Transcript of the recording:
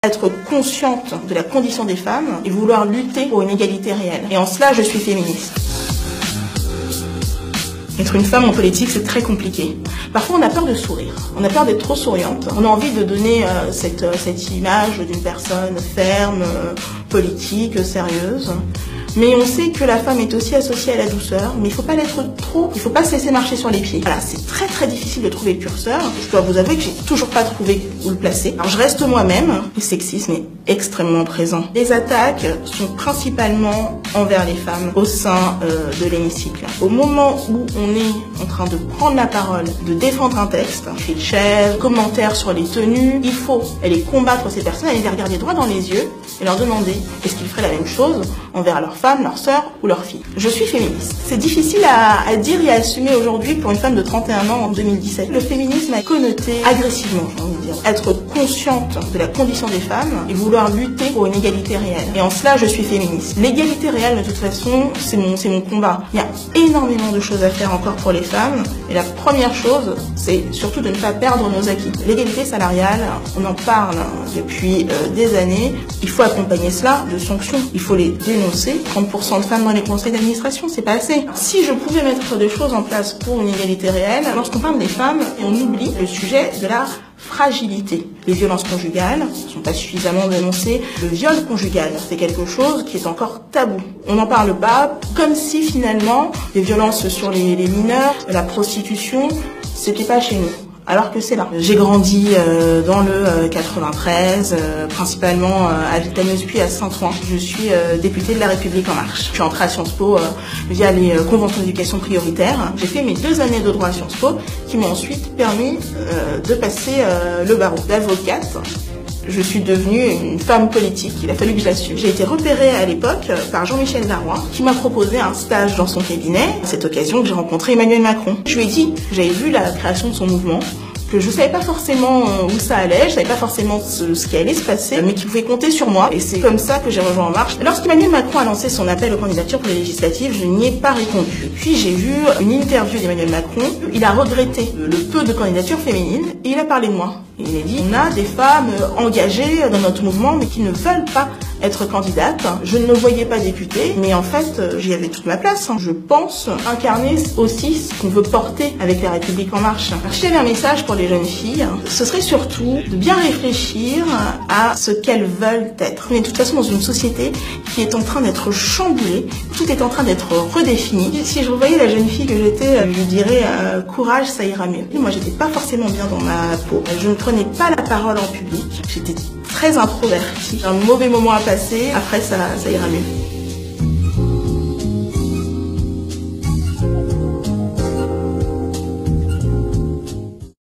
être consciente de la condition des femmes et vouloir lutter pour une égalité réelle. Et en cela, je suis féministe. Être une femme en politique, c'est très compliqué. Parfois, on a peur de sourire. On a peur d'être trop souriante. On a envie de donner cette image d'une personne ferme, politique, sérieuse. Mais on sait que la femme est aussi associée à la douceur, mais il faut pas l'être trop, il faut pas se laisser marcher sur les pieds. Voilà, c'est très très difficile de trouver le curseur. Je dois vous avouer que j'ai toujours pas trouvé où le placer. Alors je reste moi-même, le sexisme est extrêmement présent. Les attaques sont principalement envers les femmes au sein de l'hémicycle. Au moment où on est en train de prendre la parole, de défendre un texte, cri de chaise, commentaires sur les tenues, il faut aller combattre ces personnes, aller les regarder droit dans les yeux et leur demander est-ce qu'ils feraient la même chose envers leurs femmes, leurs sœurs ou leurs filles. Je suis féministe. C'est difficile à dire et à assumer aujourd'hui pour une femme de 31 ans en 2017. Le féminisme a connoté agressivement, j'ai envie de dire. Être consciente de la condition des femmes et vouloir lutter pour une égalité réelle. Et en cela, je suis féministe. L'égalité réelle, de toute façon, c'est mon combat. Il y a énormément de choses à faire encore pour les femmes. Et la première chose, c'est surtout de ne pas perdre nos acquis. L'égalité salariale, on en parle depuis des années. Il faut accompagner cela de sanctions. Il faut les dénoncer. 30% de femmes dans les conseils d'administration, c'est pas assez. Si je pouvais mettre des choses en place pour une égalité réelle, lorsqu'on parle des femmes, on oublie le sujet de la fragilité. Les violences conjugales ne sont pas suffisamment dénoncées. Le viol conjugal, c'est quelque chose qui est encore tabou. On n'en parle pas, comme si finalement les violences sur les mineurs, la prostitution, c'était pas chez nous. Alors que c'est là. J'ai grandi dans le 93, principalement à Vitameuse puis à Saint-Ouen. Je suis députée de La République En Marche. Je suis entrée à Sciences Po via les conventions d'éducation prioritaire. J'ai fait mes 2 années de droit à Sciences Po qui m'ont ensuite permis de passer le barreau d'avocate. Je suis devenue une femme politique, il a fallu que je l'assume. J'ai été repérée à l'époque par Jean-Michel Darrois, qui m'a proposé un stage dans son cabinet. À cette occasion, j'ai rencontré Emmanuel Macron. Je lui ai dit que j'avais vu la création de son mouvement, que je savais pas forcément où ça allait, je savais pas forcément ce qui allait se passer, mais qu'il pouvait compter sur moi. Et c'est comme ça que j'ai rejoint En Marche. Lorsqu'Emmanuel Macron a lancé son appel aux candidatures pour les législatives, je n'y ai pas répondu. Puis j'ai vu une interview d'Emmanuel Macron. Il a regretté le peu de candidatures féminines et il a parlé de moi. Il a dit, on a des femmes engagées dans notre mouvement, mais qui ne veulent pas être candidates. Je ne me voyais pas députée, mais en fait, j'y avais toute ma place. Je pense incarner aussi ce qu'on veut porter avec La République En Marche. Alors, si j'avais un message pour les jeunes filles, ce serait surtout de bien réfléchir à ce qu'elles veulent être. On est de toute façon dans une société qui est en train d'être chamboulée, tout est en train d'être redéfini. Si je revoyais la jeune fille que j'étais, je dirais courage, ça ira mieux. Et moi, j'étais pas forcément bien dans ma peau. Je ne prenais pas la parole en public. J'étais très introvertie. Un mauvais moment à passer, après ça ira mieux.